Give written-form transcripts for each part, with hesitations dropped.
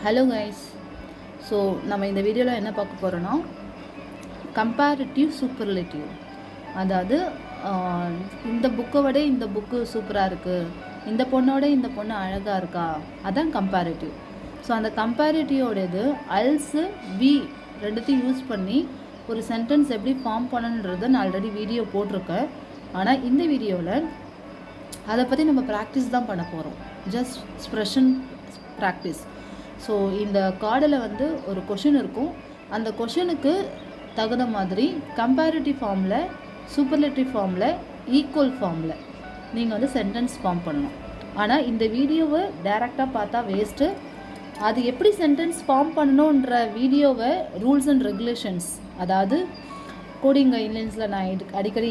Hello guys. So நம்ம இந்த வீடியோவில் என்ன பார்க்க போகிறோன்னா கம்பேரிட்டிவ் சூப்பர்லேட்டிவ். அதாவது இந்த புக்கை விட இந்த புக்கு சூப்பராக இருக்குது, இந்த பொண்ணோட இந்த பொண்ணு அழகாக இருக்கா, அதான் கம்பேரிட்டிவ். ஸோ அந்த கம்பேரிட்டிவோடது அல்ஸு வி ரெண்டுத்தையும் யூஸ் பண்ணி ஒரு சென்டென்ஸ் எப்படி ஃபார்ம் பண்ணணுன்றதை நான் ஆல்ரெடி வீடியோ போட்டிருக்கேன். ஆனால் இந்த வீடியோவில் அதை பற்றி நம்ம ப்ராக்டிஸ் தான் பண்ண போகிறோம், ஜஸ்ட் எக்ஸ்ப்ரெஷன் ப்ராக்டிஸ். ஸோ இந்த கார்டில் வந்து ஒரு கொஷின் இருக்கும், அந்த கொஷினுக்கு தகுந்த மாதிரி கம்பேரிட்டிவ் ஃபார்மில், சூப்பர்லேட்டிவ் ஃபார்மில், ஈக்குவல் ஃபார்மில் நீங்கள் வந்து சென்டென்ஸ் ஃபார்ம் பண்ணணும். ஆனால் இந்த வீடியோவை டைரெக்டாக பார்த்தா வேஸ்ட்டு. அது எப்படி சென்டென்ஸ் ஃபார்ம் பண்ணணுன்ற வீடியோவை ரூல்ஸ் அண்ட் ரெகுலேஷன்ஸ், அதாவது கோடிங் கைட்லைன்ஸில் நான் அடிக்கடி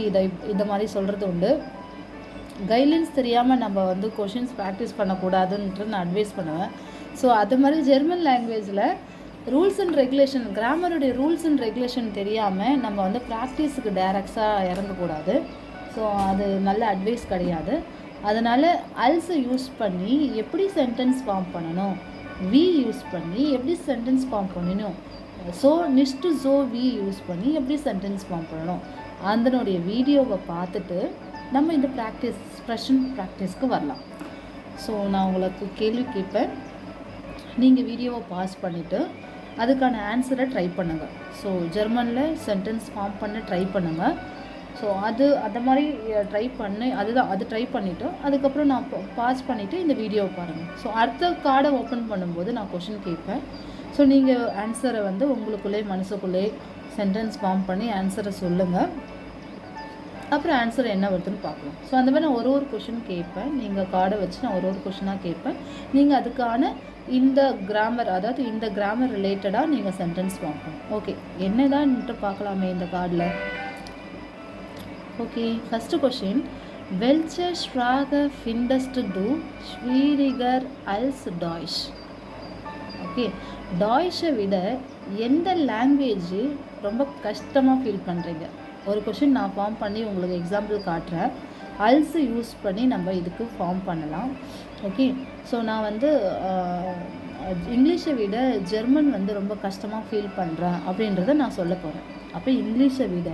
இந்த மாதிரி சொல்கிறது உண்டு. கைட்லைன்ஸ் தெரியாமல் நம்ம வந்து கொஷின்ஸ் ப்ராக்டிஸ் பண்ணக்கூடாதுன்ட்டு நான் அட்வைஸ் பண்ணுவேன். ஸோ அது மாதிரி ஜெர்மன் லாங்குவேஜில் ரூல்ஸ் அண்ட் ரெகுலேஷன், கிராமருடைய ரூல்ஸ் அண்ட் ரெகுலேஷன் தெரியாமல் நம்ம வந்து ப்ராக்டிஸுக்கு டைரக்டாக இறங்கக்கூடாது. ஸோ அது நல்ல அட்வைஸ் கிடையாது. அதனால் அல்ஸை யூஸ் பண்ணி எப்படி சென்டென்ஸ் ஃபார்ம் பண்ணணும், வி யூஸ் பண்ணி எப்படி சென்டென்ஸ் ஃபார்ம் பண்ணணும், ஸோ நிஷ்டு ஸோ வி யூஸ் பண்ணி எப்படி சென்டென்ஸ் ஃபார்ம் பண்ணணும், அதனுடைய வீடியோவை பார்த்துட்டு நம்ம இந்த எக்ஸ்ப்ரெஷன் ப்ராக்டிஸ்க்கு வரலாம். ஸோ நான் உங்களுக்கு கேள்வி கேட்பேன், நீங்கள் வீடியோவை பாஸ் பண்ணிவிட்டு அதுக்கான ஆன்சரை ட்ரை பண்ணுங்கள். ஸோ ஜெர்மனில் சென்டென்ஸ் ஃபார்ம் பண்ண ட்ரை பண்ணுங்கள். ஸோ அந்த மாதிரி அது ட்ரை பண்ணிவிட்டு அதுக்கப்புறம் நான் பாஸ் பண்ணிவிட்டு இந்த வீடியோவை பாருங்கள். ஸோ அடுத்த கார்டை ஓப்பன் பண்ணும்போது நான் கொஷின் கேட்பேன். ஸோ நீங்கள் ஆன்சரை வந்து உங்களுக்குள்ளே மனசுக்குள்ளே சென்டென்ஸ் ஃபார்ம் பண்ணி ஆன்சரை சொல்லுங்கள். அப்புறம் ஆன்சர் என்ன வருதுன்னு பார்க்கலாம். ஸோ அந்த மாதிரி நான் ஒரு கொஷின் கேட்பேன், நீங்கள் கார்டை வச்சு நான் ஒரு கொஷினாக கேட்பேன். நீங்கள் அதுக்கான இந்த கிராமர், அதாவது இந்த கிராமர் ரிலேட்டடாக நீங்கள் சென்டென்ஸ் பார்க்கணும். ஓகே, என்னதான்ட்டு பார்க்கலாமே இந்த கார்டில். ஓகே, ஃபஸ்ட்டு கொஷின், வெல்ச்சே ஸ்ட்ராக ஃபிண்டஸ்ட் டு ஸ்வீரிகர் அல்ஸ் டாய்ஷ். ஓகே, டாய்ஷை விட எந்த லாங்குவேஜ் ரொம்ப கஷ்டமாக ஃபீல் பண்ணுறீங்க? ஒரு கொஷின் நான் ஃபார்ம் பண்ணி உங்களுக்கு எக்ஸாம்பிள் காட்டுறேன். அல்ஸு யூஸ் பண்ணி நம்ம இதுக்கு ஃபார்ம் பண்ணலாம். ஓகே, ஸோ நான் வந்து இங்கிலீஷை விட ஜெர்மன் வந்து ரொம்ப கஷ்டமாக ஃபீல் பண்ணுறேன் அப்படின்றத நான் சொல்ல போகிறேன். அப்போ இங்கிலீஷை விட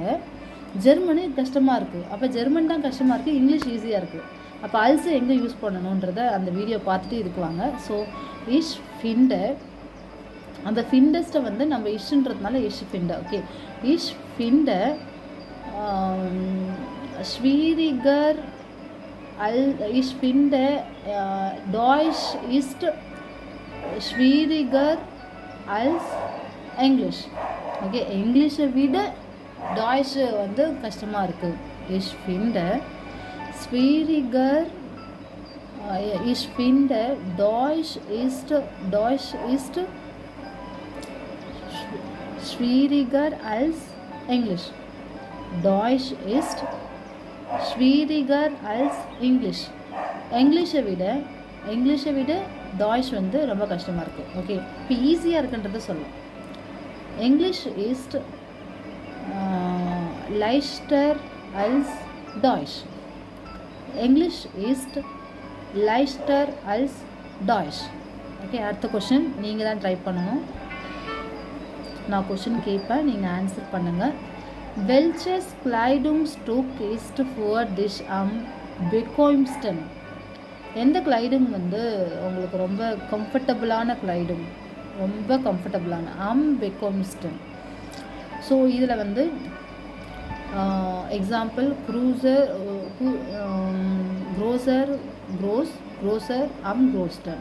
ஜெர்மனு கஷ்டமாக இருக்குது, அப்போ ஜெர்மன் தான் கஷ்டமாக இருக்குது, இங்கிலீஷ் ஈஸியாக இருக்குது. அப்போ அல்ஸு எங்கே யூஸ் பண்ணணுன்றத அந்த வீடியோ பார்த்துட்டு இருக்குவாங்க. ஸோ இஷ் ஃபிண்டர், அந்த ஃபிண்டஸ்ட்டை வந்து நம்ம இஷ்ன்றதுனால இஷ் ஃபிண்டர். ஓகே, இஷ் ஃபிண்டர் ஸ்வீரிகர் ich finde Deutsch ist schwieriger als English. Okay, இங்கிலீஷை விட டாய்ஷ் வந்து கஷ்டமாக இருக்குது. ich finde schwieriger, ich finde Deutsch ist schwieriger als English. Deutsch ist schwieriger als English. இங்கிலீஷை விட டாய்ஷ் வந்து ரொம்ப கஷ்டமாக இருக்குது. ஓகே, இப்போ ஈஸியாக இருக்குன்றத சொல்லலாம். English இஸ்ட் Leicester அல்ஸ் டாய்ஷ். இங்கிலீஷ் இஸ்ட் லைஸ்டர் அல்ஸ் டாய்ஷ். ஓகே, அடுத்த கொஷின் நீங்கள் தான் ட்ரை பண்ணணும். நான் கொஷின் கேட்பேன், நீங்கள் ஆன்சர் பண்ணுங்கள். Welches Kleidungsstück ist für dich am bequemsten? எந்த கிளைடிங் வந்து உங்களுக்கு ரொம்ப கம்ஃபர்டபுளான கிளைடிங், ரொம்ப கம்ஃபர்டபுளான am bequemsten. ஸோ இதில் வந்து எக்ஸாம்பிள் க்ரோசர் am größten,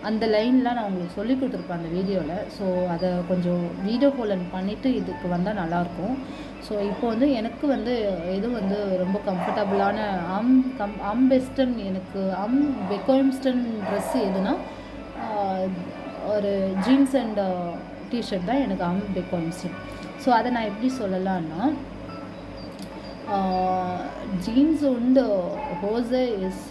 அந்த லைன்லாம் நான் உங்களுக்கு சொல்லி கொடுத்துருப்பேன் அந்த வீடியோவில். ஸோ அதை கொஞ்சம் வீடியோ கோலன் பண்ணிவிட்டு இதுக்கு வந்தால் நல்லாயிருக்கும். ஸோ இப்போ வந்து எனக்கு வந்து எது வந்து ரொம்ப கம்ஃபர்டபுளான அம் பெஸ்டன், எனக்கு அம் பெக்வெம்ஸ்டன் ட்ரெஸ்ஸு எதுனா ஒரு ஜீன்ஸ் அண்ட் டிஷர்ட் தான் எனக்கு அம் பெக்வெம்ஸ்டன். ஸோ அதை நான் எப்படி சொல்லலான்னா, ஜீன்ஸ் உண்டு ஹோஸே இஸ்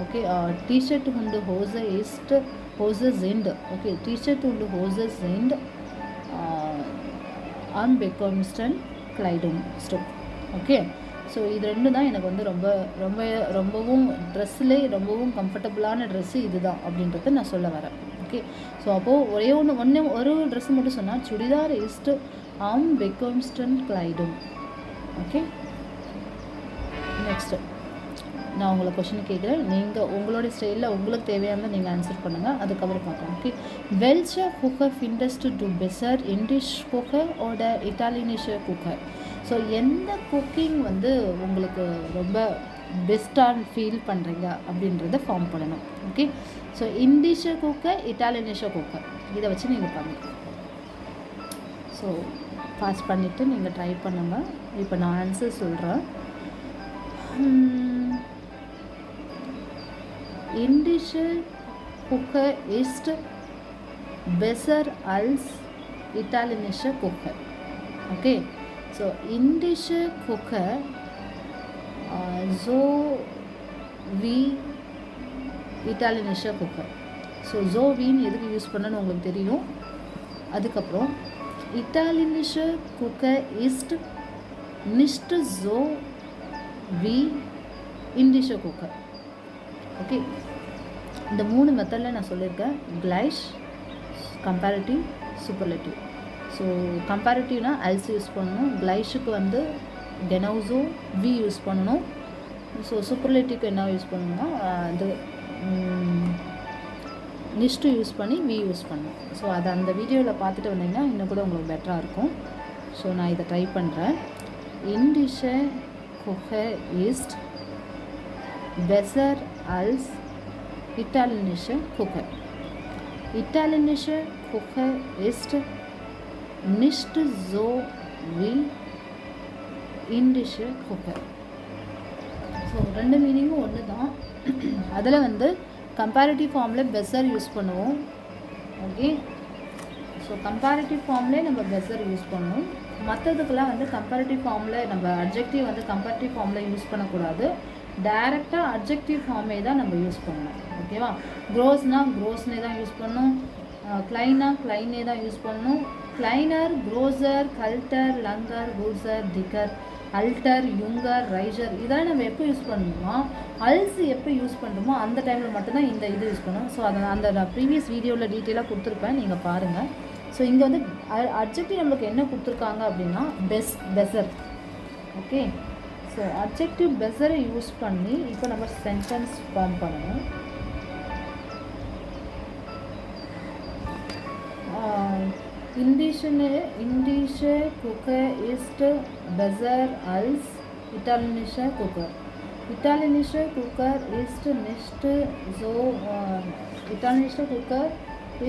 okay, T-shirt und Hose ist Hose sind. Okay, T-shirt und Hose sind am bequemsten Kleidungsstück. Okay, so இது ரெண்டு தான் எனக்கு வந்து ரொம்பவும் ட்ரெஸ்ஸில் ரொம்பவும் கம்ஃபர்டபுளான ட்ரெஸ்ஸு இது தான் அப்படின்றத நான் சொல்ல வரேன். ஓகே. ஓகே. ஸோ அப்போது ஒரு ட்ரெஸ் மட்டும் சொன்னால் சுடிதார் இஸ்ட் ஆம் பெக்கம்ஸ்டன் கிளைடும். ஓகே. நெக்ஸ்ட்டு நான் உங்களை கொஷின் கேட்குறேன், நீங்கள் உங்களோட ஸ்டைலில் உங்களுக்கு தேவையானதை நீங்கள் ஆன்சர் பண்ணுங்கள், அதுக்கப்புறம் பார்க்கலாம். ஓகே. வெல்ச்ச குக்கர் ஃபிண்டஸ்ட் டு பெசர் இண்டிஷ் குக்கர் ஓட இட்டாலியனிஷ குக்கர். ஸோ எந்த குக்கிங் வந்து உங்களுக்கு ரொம்ப பெஸ்ட்டாக ஃபீல் பண்ணுறீங்க அப்படின்றத ஃபார்ம் பண்ணணும். ஓகே. ஸோ இண்டிஷ குக்கர் இட்டாலியனிஷ குக்கர் இதை வச்சு நீங்கள் பண்ணுங்கள். ஸோ பாஸ் பண்ணிவிட்டு நீங்கள் ட்ரை பண்ணுங்கள். இப்போ நான் ஆன்சர் சொல்கிறேன். Indische Küche ist besser als italienische Küche. Okay, so indische Küche so wie italienische Küche. So ஜோவின்னு எதுக்கு யூஸ் பண்ணணும்னு உங்களுக்கு தெரியும். அதுக்கப்புறம் இட்டாலியனிஷ குக்கர் இஸ்ட் நிஷ்ட் ஜோ வி இண்டிஷ குக்கர். ஓகே. இந்த 3 மெத்தடில் நான் சொல்லியிருக்கேன். கிளைஷ், கம்பேரிட்டிவ், சூப்பர்லேட்டிவ். ஸோ கம்பேரிட்டிவ்னா அல்ஸ் யூஸ் பண்ணணும், கிளைஷுக்கு வந்து கெனௌசோ வி யூஸ் பண்ணணும். ஸோ சூப்பர்லேட்டிவ்க்கு என்ன யூஸ் பண்ணணும்னா அது நிஷ்டு யூஸ் பண்ணி வி யூஸ் பண்ணணும். ஸோ அதை அந்த வீடியோவில் பார்த்துட்டு வந்தீங்கன்னா இன்னும் கூட உங்களுக்கு பெட்டராக இருக்கும். ஸோ நான் இதை ட்ரை பண்ணுறேன். இண்டிஷ குக்கர் இஸ்ட் besser als italienische Küche. Italienische Küche ist nicht so wie indische Küche. So 2 மீனிங்கும் ஒன்று தான். அதில் வந்து கம்பேரிட்டிவ் ஃபார்மில் பெஸ்ஸர் யூஸ் பண்ணுவோம். ஓகே. ஸோ கம்பேரிட்டிவ் ஃபார்ம்லேயே நம்ம பெஸ்ஸர் யூஸ் பண்ணுவோம். மற்றதுக்கெல்லாம் வந்து கம்பேரிட்டிவ் ஃபார்மில் நம்ம அட்ஜெக்டிவ் வந்து கம்பேரிட்டிவ் ஃபார்மில் யூஸ் பண்ணக்கூடாது. டைரெக்டாக அட்ஜெக்டிவ் ஃபார்மே தான் நம்ம யூஸ் பண்ணணும். ஓகேவா. க்ரோஸ்னால் க்ரோஸ்னே தான் யூஸ் பண்ணணும். கிளைனாக கிளைனே தான் யூஸ் பண்ணணும். கிளைனர், க்ரோசர், கல்டர், லங்கர், கூசர், திக்கர், அல்டர், யுங்கர், ரைசர் இதெல்லாம் நம்ம எப்போ யூஸ் பண்ணணுமோ அல்ஸ் எப்போ யூஸ் பண்ணுறோமோ அந்த டைமில் மட்டும்தான் இந்த இது யூஸ் பண்ணணும். ஸோ அதை நான் ப்ரீவியஸ் வீடியோவில் டீட்டெயிலாக கொடுத்துருப்பேன், நீங்கள் பாருங்கள். ஸோ இங்கே வந்து அட்ஜெக்டிவ் நம்மளுக்கு என்ன கொடுத்துருக்காங்க அப்படின்னா பெசர். ஓகே. ஸோ அட்ஜெக்டிவ் பெசரை யூஸ் பண்ணி இப்போ நம்ம சென்டென்ஸ் ஃபார்ம் பண்ணணும். Indische Küche ist besser als italienische Küche. Italienische Küche ist nicht so italienische Küche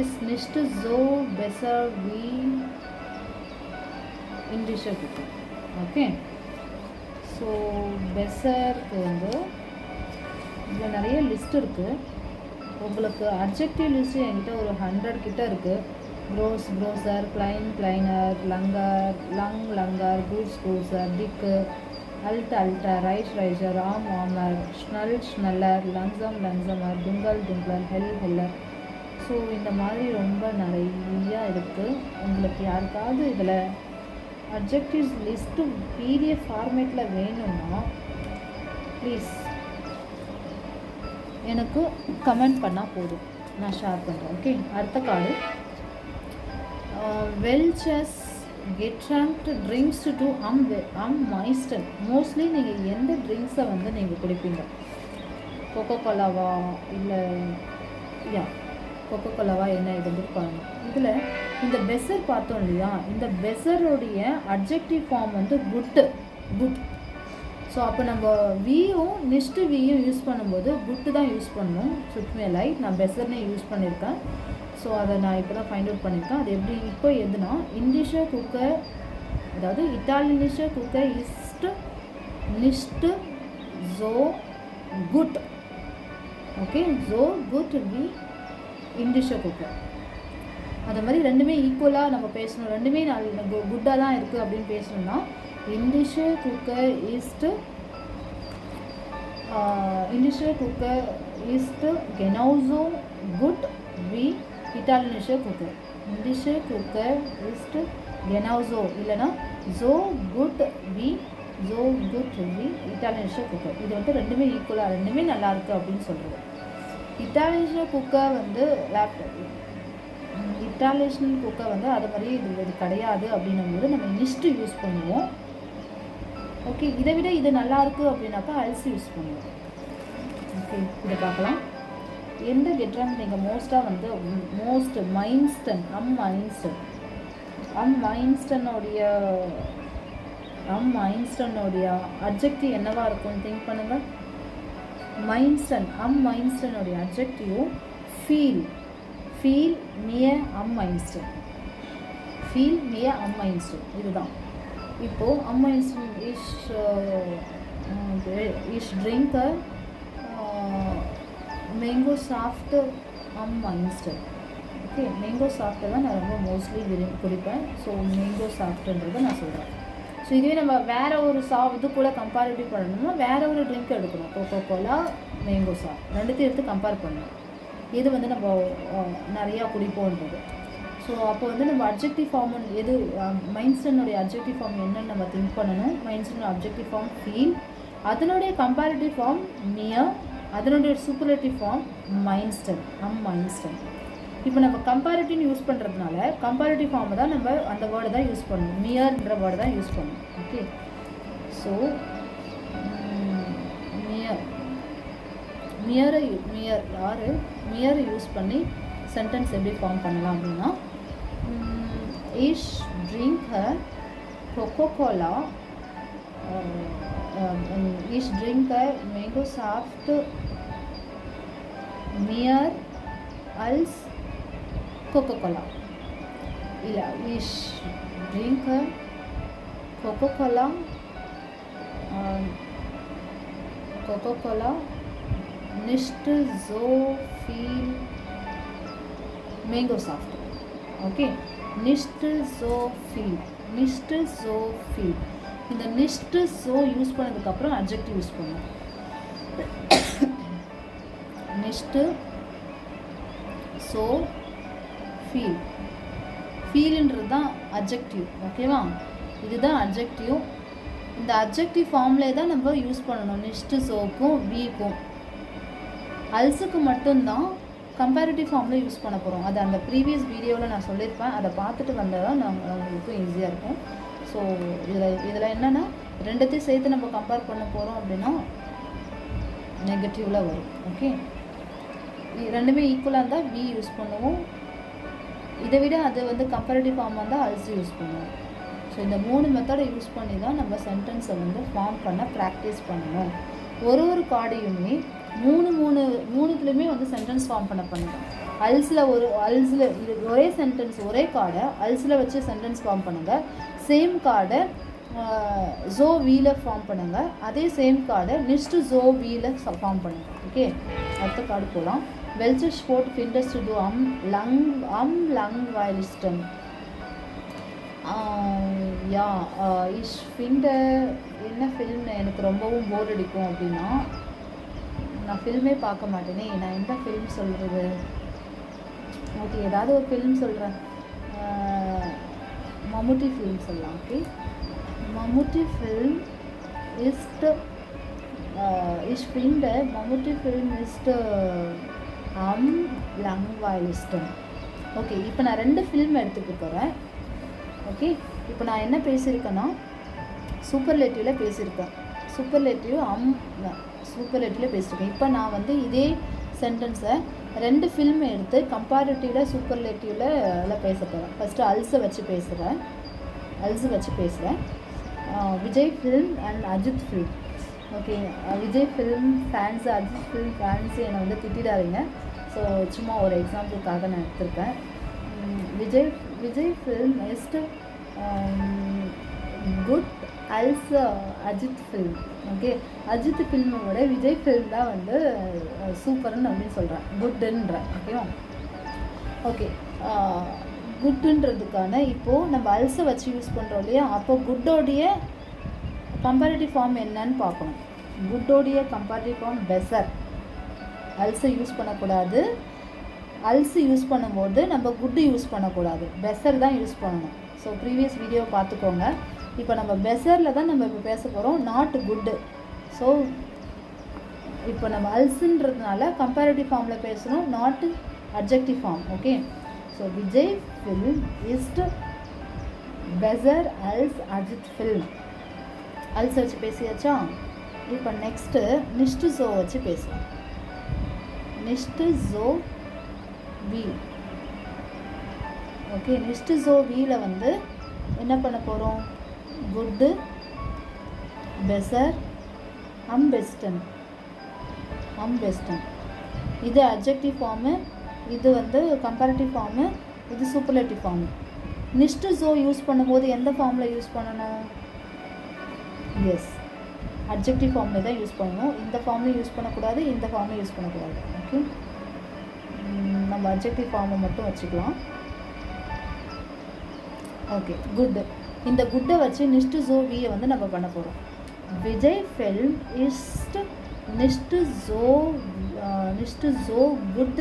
ist nicht so besser wie indische Küche. Okay. So பெஸ்ஸருக்கு வந்து இதில் நிறைய லிஸ்ட் இருக்குது. உங்களுக்கு அட்ஜெக்டிவ் லிஸ்ட்டு என்கிட்ட ஒரு 100 கிட்ட இருக்குது. க்ரோஸ், க்ரோசர், கிளைன், கிளைனர், லங்கர், லங்கர், கூஸ், கூசர், டிக்கு, அல்டர், ரைசர், ஆமர், ஸ்னல்லர், லன்சமர், டிங்கலர், ஹெல்லர். ஸோ இந்த மாதிரி ரொம்ப நிறையா இருக்குது. உங்களுக்கு யாருக்காவது இதில் அட்ஜெக்டிவ்ஸ் லிஸ்ட்டு PDF ஃபார்மேட்டில் வேணும்னா ப்ளீஸ் எனக்கு கமெண்ட் பண்ணால் போதும், நான் ஷேர் பண்ணுறேன். ஓகே. அடுத்த card Welch's கெட்ராங்க்ட் drinks to மைஸ்டன். Mostly நீங்கள் எந்த ட்ரிங்க்ஸை வந்து நீங்கள் குடிப்பீங்க? கொக்கோ கோலாவா இல்லை கொக்கோ கோலாவா என்ன இது பாருங்கள். இதில் இந்த பெசர் பார்த்தோம் இல்லையா, இந்த பெசருடைய அட்ஜெக்டிவ் ஃபார்ம் வந்து குட். ஸோ அப்போ நம்ம வியும் நிஷ்டு வியும் யூஸ் பண்ணும்போது குட்டு தான் யூஸ் பண்ணணும். சுட்மே லைட் நான் பெசர்னே யூஸ் பண்ணியிருக்கேன். ஸோ அதை நான் இப்போ தான் ஃபைண்ட் அவுட் பண்ணியிருக்கேன். அது எப்படி இப்போ எதுனா இண்டிஷ குக்கர், அதாவது இட்டாலியனிஷ குக்கர் இஸ்ட் நிஷ்டு ஜோ குட். ஓகே. ஜோ குட் வி இண்டிஷ குக்கர். அது மாதிரி ரெண்டுமே ஈக்குவலாக நம்ம பேசணும். ரெண்டுமே குட்டாக தான் இருக்குது அப்படின்னு பேசணும்னா இண்டிஷ குக்கர் இஸ்ட் கெனௌசோ குட் வி இட்டாலியனிஷ குக்கர். இண்டிஷ குக்கர் இஸ்ட் கெனௌசோ இல்லைனா ஜோ குட் வி இட்டாலியனிஷ குக்கர். இது வந்து ரெண்டுமே ஈக்குவலாக, ரெண்டுமே நல்லாயிருக்கு அப்படின்னு சொல்கிறது. இட்டாலியனிஷ குக்கர் வந்து இட்டாலியேஷன் குக்கை வந்து அது மாதிரி இது கிடையாது அப்படின்னும்போது நம்ம நிஸ்ட்டு யூஸ் பண்ணுவோம். ஓகே, இதை விட இது நல்லாயிருக்கு அப்படின்னாக்கா அல்ஸ் யூஸ் பண்ணுவோம். ஓகே, இதை பார்க்கலாம். எந்த கெட்ரான் நீங்கள் மோஸ்ட்டாக வந்து மைன்ஸ்டனுடைய அட்ஜெக்டிவ் என்னவாக இருக்கும்னு திங்க் பண்ணுங்கள். மைன்ஸ்டனுடைய அட்ஜெக்டிவ் ஃபீல் நியர் மைன்ஸ்டன். இதுதான். இப்போது மைன்ஸ்டன் இஸ் ட்ரிங்க் மேங்கோ சாஃப்ட் மைன்ஸ்டன். ஓகே, மேங்கோ சாஃப்ட்டை தான் நான் ரொம்ப மோஸ்ட்லி விரும்பி குடிப்பேன். ஸோ மேங்கோ சாஃப்ட்டுன்றதை நான் சொல்கிறேன். ஸோ இதுவே நம்ம வேறு ஒரு இது கூட கம்பேரிட்டிவ் பண்ணணும்னா வேறு ஒரு ட்ரிங்க் எடுக்கணும். கோகோ கோலா, மேங்கோ சாஃப்ட் ரெண்டுத்தையும் எடுத்து கம்பேர் பண்ணணும். இது வந்து நம்ம நிறையா குடிப்போன்றது. ஸோ அப்போ வந்து நம்ம அப்ஜெக்டிவ் ஃபார்ம் எது மைன்ஸ்டனுடைய அப்ஜெக்டிவ் ஃபார்ம் என்னன்னு நம்ம திங்க் பண்ணணும். மைன்ஸ்டனோட அப்ஜெக்டிவ் ஃபார்ம் ஃபீல், அதனுடைய கம்பேரிட்டிவ் ஃபார்ம் நியர், அதனுடைய சூப்பர்லேட்டிவ் ஃபார்ம் மைன்ஸ்டன். இப்போ நம்ம கம்பேரிட்டிவ்னு யூஸ் பண்ணுறதுனால கம்பேரிட்டிவ் ஃபார்மை தான் நம்ம அந்த வேர்டை தான் யூஸ் பண்ணணும். நியர்ன்ற வேர்டை தான் யூஸ் பண்ணணும். ஓகே, ஸோ மியரை யூஸ் பண்ணி சென்டென்ஸ் எப்படி ஃபார்ம் பண்ணலாம் அப்படின்னா, இஷ் ட்ரிங்க் கோகோ கோலா, இஷ் ட்ரிங்க் மேங்கோ சாஃப்ட் மியர் அல்ஸ் கோகோ கோலா. இல்லை, இஷ் ட்ரிங்க் Coca Cola nicht so viel mango soft. Okay, nicht so viel. இந்த nicht so யூஸ் பண்ணதுக்கப்புறம் adjective யூஸ் பண்ணுவோம். nicht so viel. ஃபீல்ன்றது தான் adjective. ஓகேவா, இதுதான் adjective. இந்த adjective ஃபார்ம்லே தான் நம்ம யூஸ் பண்ணணும். nicht soக்கும் வீக்கும். அல்ஸுக்கு மட்டும்தான் கம்பேரிட்டிவ் ஃபார்மில் யூஸ் பண்ண போகிறோம். அது அந்த ப்ரீவியஸ் வீடியோவில் நான் சொல்லியிருப்பேன். அதை பார்த்துட்டு வந்தால் தான் நம்மளுக்கும் ஈஸியாக இருக்கும். ஸோ இதில் என்னென்னா ரெண்டுத்தையும் சேர்த்து நம்ம கம்பேர் பண்ண போகிறோம் அப்படின்னா நெகட்டிவில் வரும். ஓகே, ரெண்டுமே ஈக்குவலாக இருந்தால் வி யூஸ் பண்ணுவோம். இதை விட அது வந்து கம்பேரிட்டிவ் ஃபார்மாக இருந்தால் அல்ஸ் யூஸ் பண்ணுவோம். ஸோ இந்த 3 மெத்தடை யூஸ் பண்ணி தான் நம்ம சென்டென்ஸை வந்து ஃபார்ம் பண்ண ப்ராக்டிஸ் பண்ணணும். ஒரு கார்டையுமே மூணுத்துலேயுமே வந்து சென்டென்ஸ் ஃபார்ம் பண்ணுங்கள். அல்ஸில் இது ஒரே சென்டென்ஸ், ஒரே கார்டை அல்ஸில் வச்சு சென்டென்ஸ் ஃபார்ம் பண்ணுங்கள். சேம் கார்டை ஜோ வீல ஃபார்ம் பண்ணுங்கள். அதே சேம் கார்டை நெக்ஸ்ட்டு ஜோ வீல ஃபார்ம் பண்ணுங்கள். ஓகே, அடுத்த கார்டு போகலாம். வெல்ச்சர் ஸ்போர்ட் ஃபிண்டர்ஸ் டு டூ லங்வைலிஸ்டன். இஷ் ஃபிண்டர் என்ன ஃபில்ம் எனக்கு ரொம்பவும் போர் அடிக்கும் அப்படின்னா, நான் ஃபில்மே பார்க்க மாட்டேனே. நான் எந்த ஃபில்ம் சொல்கிறது? ஓகே, ஏதாவது ஒரு ஃபில்ம் சொல்கிறேன். மம்முட்டி ஃபில்ம் சொல்லலாம். ஓகே, மம்முட்டி ஃபில்ம் இஸ் ஃபிண்டர் மம்முட்டி ஃபில்ம் லங்வைலிஸ்டன். ஓகே, இப்போ நான் 2 ஃபில்ம் எடுத்துக்க போகிறேன். ஓகே, இப்போ நான் என்ன பேசியிருக்கேன்னா சூப்பர்லேட்டிவில் பேசியிருக்கேன். சூப்பர்லேட்டிவில் பேசியிருக்கேன். இப்போ நான் வந்து இதே சென்டென்ஸை 2 ஃபில்ம் எடுத்து கம்பேரிட்டிவில் சூப்பர்லேட்டிவில் பேச போகிறேன். ஃபஸ்ட்டு அல்ஸை வச்சு பேசுகிறேன். Vijay film and Ajith film. Okay, Vijay film fans, Ajith film fans என்னை வந்து திட்டிடாதீங்க. ஸோ சும்மா ஒரு எக்ஸாம்பிளுக்காக நான் எடுத்திருக்கேன். விஜய் ஃபில்ம் இஸ் குட் அல்ஸ் அஜித் ஃபில்ம். ஓகே, அஜித் ஃபில்மோட விஜய் ஃபில்ம் தான் வந்து சூப்பர்னு அப்படின்னு சொல்கிறேன், குட்டுன்றேன். ஓகேவா? ஓகே, குட்டுன்றதுக்கான இப்போது நம்ம அல்ஸை வச்சு யூஸ் பண்ணுறோம் இல்லையா? அப்போ குட்டோடைய கம்பேரிட்டிவ் ஃபார்ம் என்னன்னு பார்க்கணும். குட்டோடைய கம்பேரிட்டிவ் ஃபார்ம் பெசர். அல்ஸை யூஸ் பண்ணக்கூடாது. அல்ஸு யூஸ் பண்ணும்போது நம்ம குட்டு யூஸ் பண்ணக்கூடாது, பெசர் தான் யூஸ் பண்ணணும். ஸோ ப்ரீவியஸ் வீடியோ பார்த்துக்கோங்க. இப்போ நம்ம பெசரில் தான் நம்ம இப்போ பேச போகிறோம், நாட் குட்டு. ஸோ இப்போ நம்ம அல்ஸுன்றதுனால கம்பேரிட்டிவ் ஃபார்மில் பேசணும், not adjective form. Okay, so Vijay film இஸ்ட் பெசர் அல்ஸ் அஜித் ஃபில்ம். அல்ஸ் வச்சு பேசியாச்சா? இப்போ நெக்ஸ்ட்டு நிஷ்டு ஜோ வச்சு பேசலாம். நிஷ்டு ஜோ வி. ஓகே, நிஷ்டு ஜோ வியில் வந்து என்ன பண்ண போகிறோம்? குட்டு, பெசர், அம்பெஸ்டன். இது அட்ஜெக்டிவ் ஃபார்மு, இது வந்து கம்பேரிட்டிவ் ஃபார்மு, இது சூப்பர்லேட்டிவ் ஃபார்மு. நிஷ்டு ஜோ யூஸ் பண்ணும்போது எந்த ஃபார்மில் யூஸ் பண்ணணும்? எஸ், அட்ஜெக்டிவ் ஃபார்மில் தான் யூஸ் பண்ணணும். இந்த ஃபார்ம்லையும் யூஸ் பண்ணக்கூடாது, இந்த ஃபார்ம்லையும் யூஸ் பண்ணக்கூடாது. ஓகே, நம்ம அட்ஜெக்டிவ் ஃபார்மை மட்டும் வச்சுக்கலாம். Okay, good. இந்த குட்டை வச்சு நிஷ்டு ஜோ வியை வந்து நம்ம பண்ண போகிறோம். விஜய் ஃபில்ம் இஸ் நிஷ்டு ஜோ குட்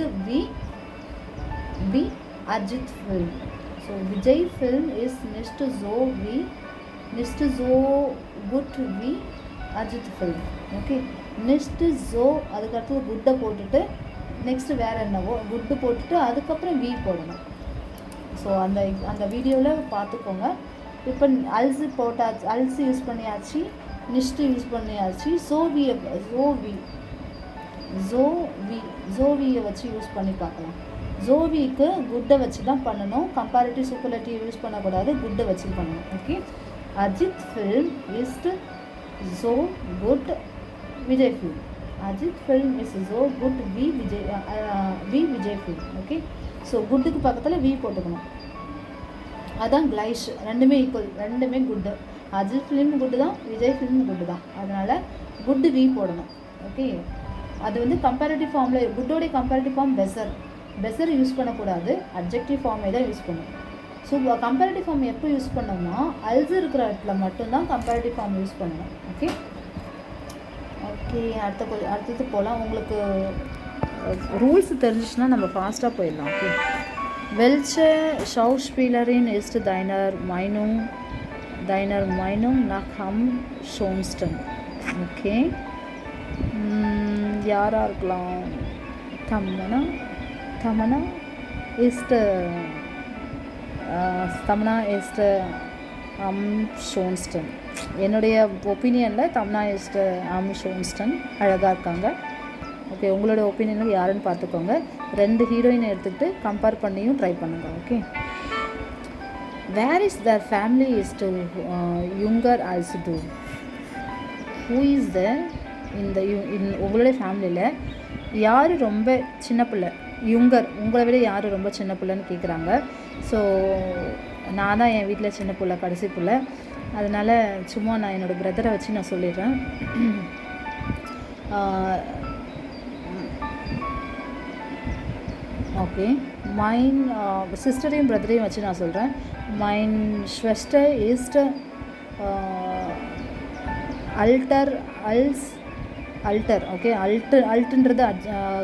வி Ajith film. So Vijay film இஸ் நிஷ்டு ஜோ குட் வி அஜித் ஃபில்ம். ஓகே, நிஷ்டு ஜோ அதுக்கடுத்து குட்டை போட்டுட்டு நெக்ஸ்ட்டு வேறு என்னவோ குட்டு போட்டுட்டு அதுக்கப்புறம் வி போடணும். ஸோ அந்த வீடியோவில் பார்த்துக்கோங்க. இப்போ அல்ஸு போட்டாச்சு, அல்ஸு யூஸ் பண்ணியாச்சு, நிஷ்டு யூஸ் பண்ணியாச்சு. ஜோவியை வச்சு யூஸ் பண்ணி பார்க்கலாம். ஜோவிக்கு குட்டை வச்சு தான் பண்ணணும். கம்பேரிட்டிவ் சூப்பர்லேட்டிவ் யூஸ் பண்ணக்கூடாது, குட்டை வச்சு பண்ணணும். ஓகே, அஜித் ஃபில்ம் இஸ் ஜோ குட் விஜய் ஃபில்ம். அஜித் ஃபில்ம் இஸ் ஜோ குட் வி விஜய் ஃபில்ம். ஓகே, ஸோ குட்டுக்கு பக்கத்தில் வி போட்டுக்கணும். அதான் கிளைஷ், ரெண்டுமே ஈக்குவல், ரெண்டுமே குட்டு. அஜித் ஃபிலிம் குட்டு தான், விஜய் ஃபிலிம் குட்டு தான். அதனால் குட்டு வி போடணும். ஓகே, அது வந்து கம்பேரிட்டிவ் ஃபார்மில், குட்டோடைய கம்பேரிட்டிவ் ஃபார்ம் பெசர் யூஸ் பண்ணக்கூடாது, அட்ஜெக்டிவ் ஃபார்மே தான் யூஸ் பண்ணணும். ஸோ கம்பேரிட்டிவ் ஃபார்ம் எப்போ யூஸ் பண்ணோம்னா அல்ஸ் இருக்கிற இடத்துல மட்டும்தான் கம்பேரிட்டிவ் ஃபார்ம் யூஸ் பண்ணணும். ஓகே, அடுத்தது போகலாம். உங்களுக்கு ரூல்ஸ் தெரிஞ்சிச்சுன்னா நம்ம ஃபாஸ்ட்டாக போயிடலாம். ஓகே, வெல்ச்சே ஷவுஸ்பீலரின் இஸ்ட் டைனர் மைனும் nach am schönsten. ஓகே, யாராக இருக்கலாம்? Tamannaah இஸ்ட் am schönsten. என்னுடைய ஒப்பீனியனில் தமனா இஸ்ட் am schönsten அழகாக இருக்காங்க. ஓகே, உங்களோட ஒப்பீனியனுக்கு யாருன்னு பார்த்துக்கோங்க. 2 ஹீரோயின் எடுத்துகிட்டு கம்பேர் பண்ணியும் ட்ரை பண்ணுங்க. ஓகே, வேர் இஸ் தர் ஃபேமிலி இஸ் டு யுங்கர் ஆல்சோ டு. ஹூ இஸ் த உங்களுடைய ஃபேமிலியில் யார் ரொம்ப சின்ன பிள்ளை? யுங்கர், உங்களை விட யார் ரொம்ப சின்ன பிள்ளைன்னு கேட்குறாங்க. ஸோ நான் தான் என் வீட்டில் சின்ன பிள்ளை, கடைசி பிள்ளை. அதனால் சும்மா நான் என்னோடய பிரதரை வச்சு நான் சொல்லிடுறேன். ஓகே, மைன் சிஸ்டரையும் பிரதரையும் வச்சு நான் சொல்கிறேன். மைன் ஸ்வெஸ்டர் இஸ்ட் அல்டர். ஓகே, அல்ட்டுன்றது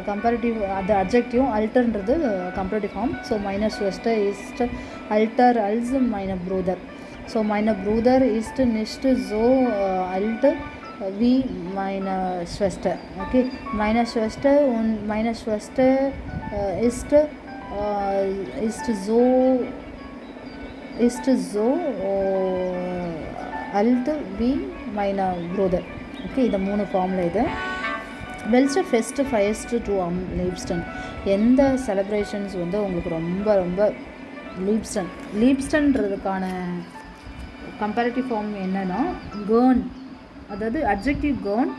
கம்பேரிட்டிவ், அது அட்ஜெக்டிவ், அல்டர்ன்றது கம்பேரிட்டிவ் ஃபார்ம். ஸோ மைனர் ஸ்வெஸ்டர் இஸ்ட் அல்டர் அல்ஸ் மைனர் ப்ரூதர். ஸோ மைனர் ப்ரூதர் இஸ்ட் நிஷ்ட் ஜோ அல்ட் வி மைனர் ஸ்வெஸ்டர். ஓகே, மைனர் ஸ்வெஸ்டர் ist so alt wie meine Bruder. Okay, இந்த 3 ஃபார்மில் இது. வெல்ச்சர் ஃபெஸ்ட் ஃபயஸ்ட் டு லீப்ஸ்டன். எந்த செலிப்ரேஷன்ஸ் வந்து உங்களுக்கு ரொம்ப ரொம்ப லீப்ஸ்டன்றதுக்கான கம்பேரிட்டிவ் ஃபார்ம் என்னென்னா கேர்ன், அதாவது அட்ஜெக்டிவ் கேர்ன்,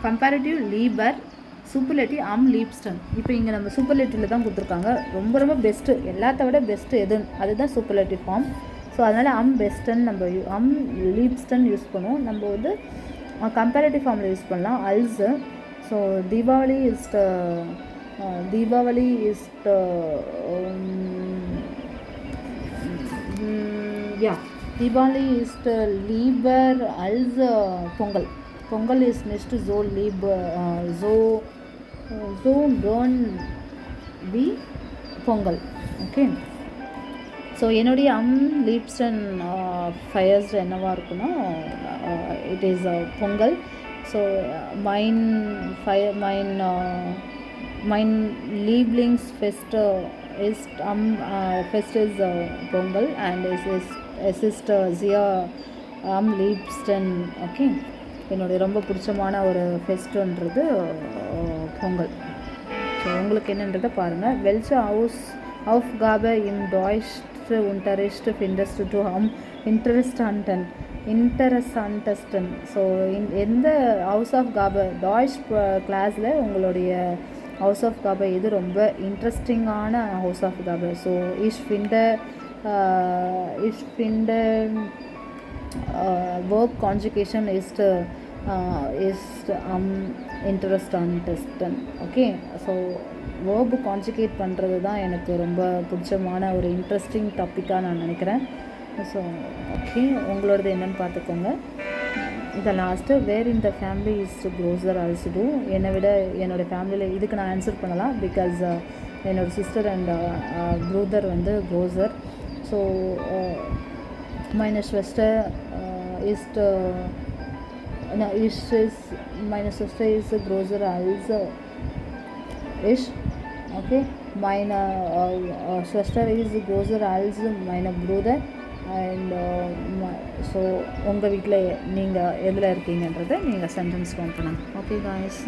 கம்பேரிட்டிவ் லீபர், சூப்பர்லேட்டிவ் லீப்ஸ்டன். இப்போ இங்கே நம்ம சூப்பர்லேட்டிவில் தான் கொடுத்துருக்காங்க. ரொம்ப ரொம்ப பெஸ்ட்டு, எல்லாத்த விட பெஸ்ட்டு எது, அதுதான் சூப்பர்லேட்டிவ் ஃபார்ம். ஸோ அதனால் பெஸ்டன் நம்ம லீப்ஸ்டன் யூஸ் பண்ணுவோம். நம்ம வந்து கம்பேரிட்டிவ் ஃபார்மில் யூஸ் பண்ணலாம் அல்ஸு. ஸோ தீபாவளி இஸ் தீபாவளி இஸ் லீபர் அல்ஸ் பொங்கல் இஸ் நெக்ஸ்ட் ஜோ கேர்ன் வி பொங்கல். ஓகே, ஸோ என்னுடைய லீப்ஸ்டன் ஃபயர்ஸ் என்னவாக இருக்குன்னா இட் இஸ் பொங்கல். ஸோ மைன் லீப்லிங்ஸ் ஃபெஸ்ட் is first is Pongal and his sister Zia Liebsten. Okay, என்னுடைய ரொம்ப பிடிச்சமான ஒரு ஃபெஸ்ட்டுன்றது பொங்கல். ஸோ உங்களுக்கு என்னன்றதை பாருங்கள். வெல்ச்ச ஹவுஸ் ஆஃப் காப இம் டாய்ஸ்ட் unterricht findest du am interessantesten. So எந்த ஹவுஸ் ஆஃப் காப டாய்ஸ் கிளாஸில் உங்களுடைய ஹவுஸ் ஆஃப் காப இது ரொம்ப இன்ட்ரெஸ்டிங்கான ஹவுஸ் ஆஃப் காப. So ich finde verb conjugation ist am interessantesten. Okay, so verb conjugate பண்ணுறது தான் எனக்கு ரொம்ப பிடிச்சமான ஒரு இன்ட்ரெஸ்டிங் டாப்பிக்காக நான் நினைக்கிறேன். ஸோ ஓகே, உங்களோடது என்னென்னு பார்த்துக்கோங்க. இந்த லாஸ்ட்டு வேர் இந்த family is closer also too. என்னை விட என்னோடய ஃபேமிலியில் இதுக்கு நான் ஆன்சர் பண்ணலாம். பிகாஸ் என்னோடய சிஸ்டர் அண்ட் ப்ரூதர் வந்து cruiser. So meine Schwester ist meine Schwester ist größer als ich. Okay, meine Schwester is größer als meine Bruder. And so உங்கள் வீட்டில் நீங்கள் எதில் இருக்கீங்கன்றதை நீங்கள் சென்டென்ஸ் ஃபார்ம் பண்ணுங்கள். ஓகே காய்ஸ்,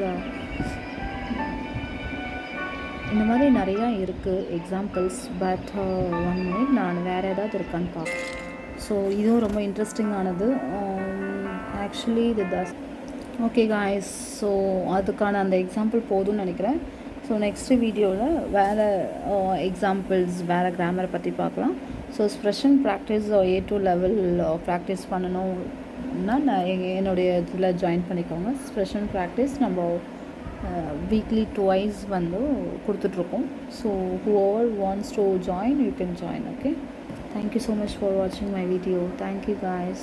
இந்த மாதிரி நிறையா இருக்குது எக்ஸாம்பிள்ஸ். பட் 1 minute நான் வேறு ஏதாவது இருக்கான்னு பார்ப்பேன். ஸோ இதுவும் ரொம்ப இன்ட்ரெஸ்டிங்கானது ஆக்சுவலி இது தஸ். ஓகே காய்ஸ், ஸோ அதுக்கான அந்த எக்ஸாம்பிள் போதும்னு நினைக்கிறேன். ஸோ நெக்ஸ்ட்டு வீடியோவில் வேறு எக்ஸாம்பிள்ஸ் வேறு கிராமரை பற்றி பார்க்கலாம். ஸோ ஸ்ப்ரெஷன் ப்ராக்டிஸ் A2 லெவல் ப்ராக்டிஸ் பண்ணணும்னா நான் என்னுடைய இதில் ஜாயின் பண்ணிக்கோங்க. ஸ்ப்ரெஷன் ப்ராக்டிஸ் நம்ம வீக்லி 2 வந்து கொடுத்துட்ருக்கோம். So whoever wants to join, you can join. Okay, thank you so much for watching my video. Thank you guys.